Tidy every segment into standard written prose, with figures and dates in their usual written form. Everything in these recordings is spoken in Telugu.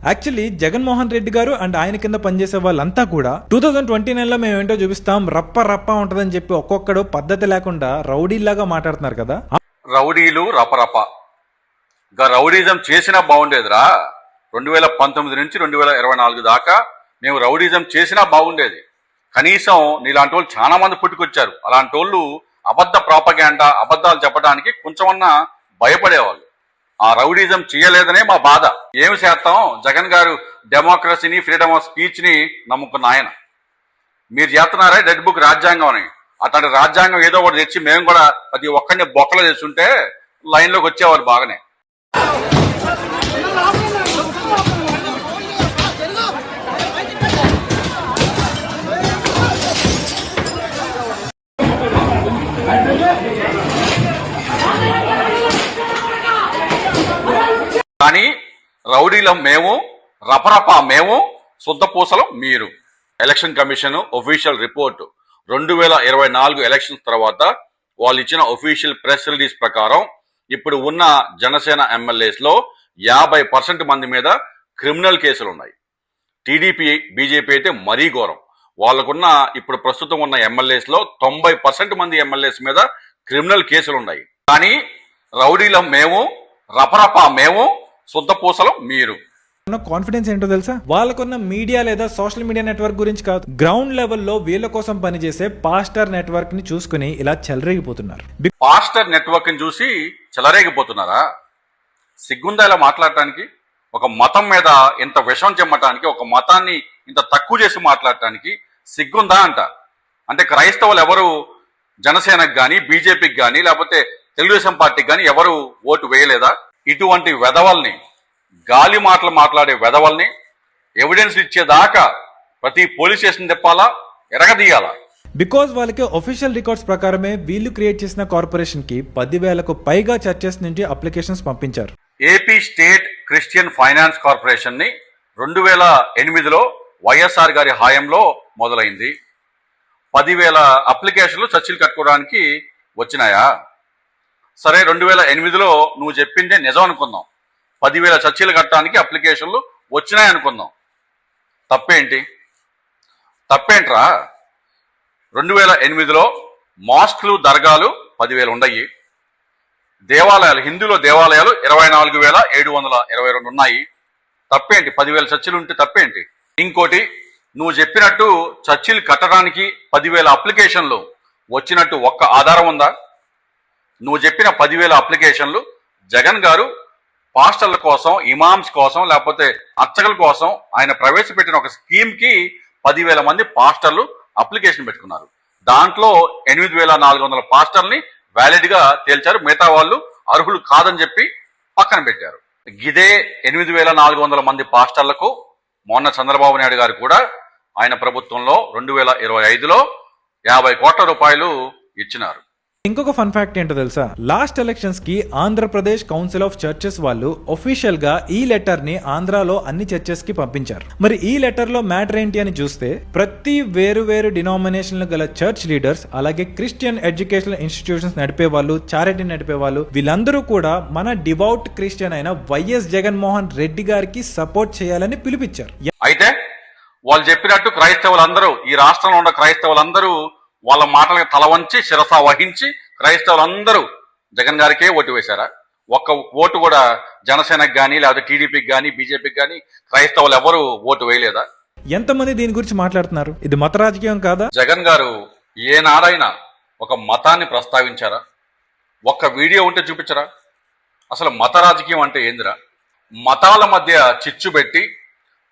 యాక్చువల్లీ జగన్మోహన్ రెడ్డి గారు అండ్ ఆయన కింద పనిచేసే వాళ్ళంతా కూడా 2029లో మేము ఏంటో చూపిస్తాం, రప్ప ఉంటదని చెప్పి ఒక్కొక్కడు పద్ధతి లేకుండా రౌడీలాగా మాట్లాడుతున్నారు కదా. రౌడీలు రపరప రౌడీజం చేసినా బాగుండేదిరా. 2019 నుంచి 2024 దాకా మేము రౌడీజం చేసినా బాగుండేది. కనీసం నీలాంటి వాళ్ళు చాలా మంది పుట్టుకొచ్చారు. అలాంటి వాళ్ళు అబద్ధ ప్రాపగాండా, అబద్ధాలు చెప్పడానికి కొంచెమన్నా భయపడేవాళ్ళు. ఆ రౌడీజం చేయలేదనే మా బాధ. ఏమి చేస్తాం, జగన్ గారు డెమోక్రసీని, ఫ్రీడమ్ ఆఫ్ స్పీచ్ ని నమ్ముకున్న ఆయన. మీరు చేస్తున్నారే రెడ్ బుక్ రాజ్యాంగం అని. అట్లాంటి రాజ్యాంగం ఏదో ఒకటి తెచ్చి మేము కూడా ప్రతి ఒక్కరిని బొక్కలు తెచ్చుంటే లైన్లోకి వచ్చేవారు బాగానే. కానీ రౌడీలం మేము, రపరప మేము, శుద్ధపూసలం మీరు. Election commission official report 2024 elections తర్వాత వాళ్ళు ఇచ్చిన ఒఫీషియల్ ప్రెస్ రిలీజ్ ప్రకారం ఇప్పుడు ఉన్న జనసేన ఎమ్మెల్యేస్ లో 50% మంది మీద క్రిమినల్ కేసులు ఉన్నాయి. టీడీపీ, బీజేపీ అయితే మరీ ఘోరం. వాళ్ళకున్న ఇప్పుడు ప్రస్తుతం ఉన్న ఎమ్మెల్యేస్ లో 90% మంది ఎమ్మెల్యేస్ మీద క్రిమినల్ కేసులు ఉన్నాయి. కానీ రౌడీలం మేము, రపరప మేము, శుద్ధపూసలం మీరు. కాన్ఫిడెన్స్ ఏంటో తెలుసా? వాళ్ళకున్న మీడియా లేదా సోషల్ మీడియా నెట్వర్క్ గురించి కాదు, గ్రౌండ్ లెవెల్లో వీళ్ళ కోసం పనిచేసే పాస్టర్ నెట్వర్క్ ని చూసుకుని ఇలా చెలరేగిపోతున్నారు. పాస్టర్ నెట్వర్క్ ని చూసి చెలరేగిపోతున్నారా? సిగ్గుందా ఇలా మాట్లాడటానికి? ఒక మతం మీద ఇంత విషం చెమ్మటానికి, ఒక మతాన్ని ఇంత తక్కువ చేసి మాట్లాడటానికి సిగ్గుందా అంట. అంటే క్రైస్తవులు ఎవరు జనసేనకు కానీ, బీజేపీకి కానీ, లేకపోతే తెలుగుదేశం పార్టీకి కానీ ఎవరు ఓటు వేయలేదా? ఇటువంటి వెధవల్ని, గాలి మాటలు మాట్లాడే వెధవల్ని ఎవిడెన్స్ ఇచ్చేదాకా ప్రతి పోలీస్ స్టేషన్ తిప్పాలా, ఎరగదీయాలా? బికాజ్ వాళ్ళకి ఒఫీషియల్ రికార్డ్స్ ప్రకారమే వీళ్ళు క్రియేట్ చేసిన కార్పొరేషన్ కి 10,000కు పైగా చర్చెస్ నుంచి అప్లికేషన్స్ పంపించారు. AP state Christian finance corporation ని 2008లో వైఎస్ఆర్ గారి హాయంలో మొదలైంది. 10,000 అప్లికేషన్లు చర్చిలు కట్టుకోవడానికి వచ్చినాయా? సరే, 2008లో నువ్వు చెప్పిందే నిజం అనుకుందాం. 10,000 చర్చిలు కట్టడానికి అప్లికేషన్లు వచ్చినాయి అనుకుందాం. తప్పేంట్రా? 2008లో మాస్క్లు, దర్గాలు 10,000 ఉన్నాయి. దేవాలయాలు, హిందూలో దేవాలయాలు 24,722 ఉన్నాయి. తప్పేంటి? 10,000 చర్చిలు ఉంటే తప్పేంటి? ఇంకోటి, నువ్వు చెప్పినట్టు చర్చిలు కట్టడానికి 10,000 అప్లికేషన్లు వచ్చినట్టు ఒక్క ఆధారం ఉందా? నువ్వు చెప్పిన 10,000 అప్లికేషన్లు జగన్ గారు పాస్టర్ల కోసం, ఇమామ్స్ కోసం, లేకపోతే అర్చకుల కోసం ఆయన ప్రవేశపెట్టిన ఒక స్కీమ్ కి 10,000 మంది పాస్టర్లు అప్లికేషన్ పెట్టుకున్నారు. దాంట్లో 8,400 పాస్టర్ని వ్యాలిడ్ గా తేల్చారు. మిగతా వాళ్ళు అర్హులు కాదని చెప్పి పక్కన పెట్టారు. ఇదే 8,400 మంది పాస్టర్లకు మొన్న చంద్రబాబు నాయుడు గారు కూడా ఆయన ప్రభుత్వంలో 2025లో 50 కోట్ల రూపాయలు ఇచ్చినారు. ఇంకొక ఫన్ ఫ్యాక్ట్ ఏంటో తెలుసా? లాస్ట్ ఎలక్షన్స్ కి ఆంధ్రప్రదేశ్ కౌన్సిల్ ఆఫ్ చర్చెస్ వాళ్ళు ఒఫీషియల్ గా ఈ లెటర్ ని ఆంధ్రాలో అన్ని చర్చెస్ కి పంపించారు. మరి ఈ లెటర్ లో మ్యాటర్ ఏంటి అని చూస్తే, ప్రతి వేరు డినామినేషన్లు గల చర్చ్ లీడర్స్, అలాగే క్రిస్టియన్ ఎడ్యుకేషనల్ ఇన్స్టిట్యూషన్స్ నడిపే వాళ్ళు, చారిటీ నడిపే వాళ్ళు, వీళ్ళందరూ కూడా మన డివౌట్ క్రిస్టియన్ అయిన వైఎస్ జగన్మోహన్ రెడ్డి గారికి సపోర్ట్ చేయాలని పిలిపించారు. అయితే వాళ్ళు చెప్పినట్టు క్రైస్తవులందరూ, ఈ రాష్ట్రంలో ఉన్న క్రైస్తవులందరూ వాళ్ళ మాటలకు తల వంచి శిరస వహించి క్రైస్తవులందరూ జగన్ గారికే ఓటు వేశారా? ఒక్క ఓటు కూడా జనసేనకు కానీ, లేకపోతే టీడీపీకి కానీ, బీజేపీకి కానీ క్రైస్తవులు ఎవరు ఓటు వేయలేదా? ఎంతమంది దీని గురించి మాట్లాడుతున్నారు? ఇది మత రాజకీయం కాదా? జగన్ గారు ఏనాడైనా ఒక మతాన్ని ప్రస్తావించారా? ఒక్క వీడియో ఉంటే చూపించరా? అసలు మత రాజకీయం అంటే ఏందిరా? మతాల మధ్య చిచ్చు పెట్టి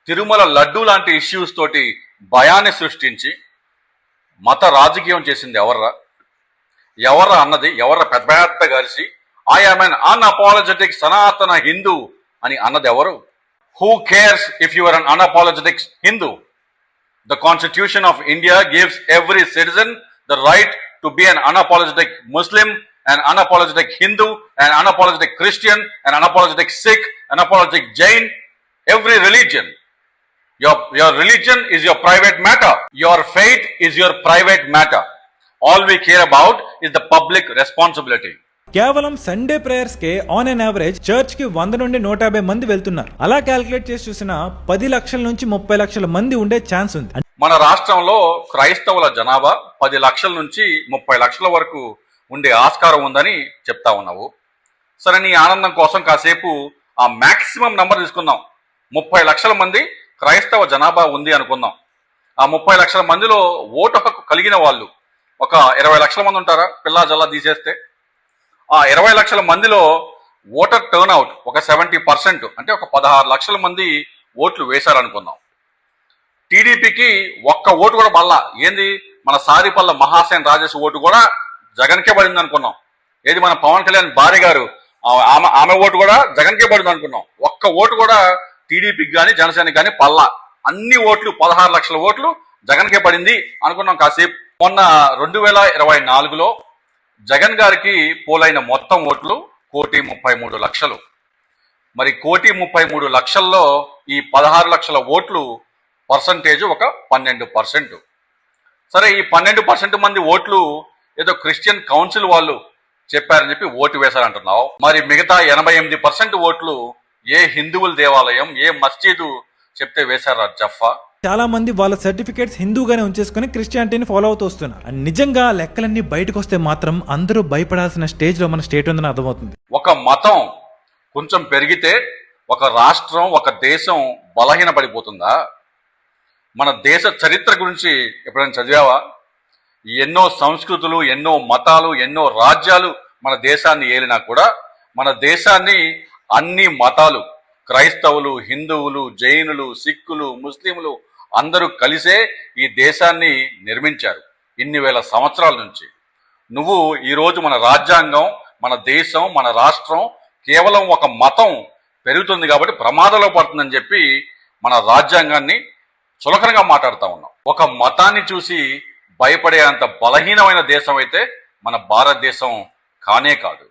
తిరుమల లడ్డూ లాంటి ఇష్యూస్ తోటి భయాన్ని సృష్టించి మత రాజకీయం చేసింది ఎవర్రా అన్నది? ఎవర్రా పెద్ద గరిసి I am un unapologetic Sanatana Hindu అని అన్నది ఎవరు? Who cares if you are un unapologetic Hindu? The Constitution of India gives every citizen the right to be un unapologetic Muslim, an unapologetic Hindu, an unapologetic Christian, an unapologetic Sikh, an unapologetic Jain, every religion. Your religion is your private matter. Your faith is your private matter. All we care about is the public responsibility. కేవలం Sunday prayers K on an average church కి 100 నుండి 150 మంది వెళ్తున్నారు. అలా క్యాల్కులేట్ చేసి చూసినా 10 లక్షల నుంచి 30 లక్షల మంది ఉండే ఛాన్స్ ఉంది. మన రాష్ట్రంలో క్రైస్తవుల జనాభా 10 లక్షల నుంచి 30 లక్షల వరకు ఉండే ఆస్కారం ఉందని చెప్తా ఉన్నావు. సరే, నీ ఆనందం కోసం కాసేపు ఆ మాక్సిమం నంబర్ తీసుకుందాం. 30 లక్షల మంది క్రైస్తవ జనాభా ఉంది అనుకుందాం. ఆ 30 లక్షల మందిలో ఓటు హక్కు కలిగిన వాళ్ళు ఒక 20 లక్షల మంది ఉంటారా? పిల్లా జల్లా తీసేస్తే ఆ 20 లక్షల మందిలో ఓటర్ టర్న్అవుట్ ఒక 70%, అంటే ఒక 16 లక్షల మంది ఓట్లు వేశారనుకుందాం. టీడీపీకి ఒక్క ఓటు కూడా మళ్ళా ఏంది, మన సారిపల్ల మహాసేన్ రాజేష్ ఓటు కూడా జగన్కే పడింది అనుకున్నాం. ఏది, మన పవన్ కళ్యాణ్ భార్య గారు ఆమె ఓటు కూడా జగన్కే పడింది అనుకున్నాం. ఒక్క ఓటు కూడా టీడీపీకి కానీ జనసేనకి కానీ పల్లా. అన్ని ఓట్లు 16 లక్షల ఓట్లు జగన్కే పడింది అనుకున్నాం కాసేపు. మొన్న 2024లో జగన్ గారికి పోలైన మొత్తం ఓట్లు 1,33,00,000. మరి 1,33,00,000లో ఈ 16 లక్షల ఓట్లు పర్సంటేజ్ ఒక 12%. సరే, ఈ 12% మంది ఓట్లు ఏదో క్రిస్టియన్ కౌన్సిల్ వాళ్ళు చెప్పారని చెప్పి ఓటు వేశారంటున్నావు. మరి మిగతా 88% ఓట్లు ఏ హిందువుల దేవాలయం, ఏ మస్జిదు చెప్తే వేశారా జఫా? చాలా మంది వాళ్ళ సర్టిఫికేట్స్ హిందూగానే ఉంచేసుకుని క్రిస్టియానిటీని ఫాలో అవుతూ వస్తున్నారు. అండ్ నిజంగా లెక్కలన్నీ బయటకు వస్తే మాత్రం అందరూ భయపడాల్సిన స్టేజ్ లో మన స్టేట్ ఉందని అర్థమవుతుంది. ఒక మతం కొంచెం పెరిగితే ఒక రాష్ట్రం, ఒక దేశం బలహీనపడిపోతుందా? మన దేశ చరిత్ర గురించి ఎప్పుడైనా చదివావా? ఎన్నో సంస్కృతులు, ఎన్నో మతాలు, ఎన్నో రాజ్యాలు మన దేశాన్ని ఏలినా కూడా మన దేశాన్ని అన్ని మతాలు, క్రైస్తవులు, హిందువులు, జైనులు, సిక్కులు, ముస్లింలు అందరూ కలిసే ఈ దేశాన్ని నిర్మించారు ఇన్ని వేల సంవత్సరాల నుంచి. నువ్వు ఈరోజు మన రాజ్యాంగం, మన దేశం, మన రాష్ట్రం కేవలం ఒక మతం పెరుగుతుంది కాబట్టి ప్రమాదంలో పడుతుందని చెప్పి మన రాజ్యాంగాన్ని చులకనగా మాట్లాడుతూ ఉన్నాం. ఒక మతాన్ని చూసి భయపడే అంత బలహీనమైన దేశం అయితే మన భారతదేశం కానే కాదు.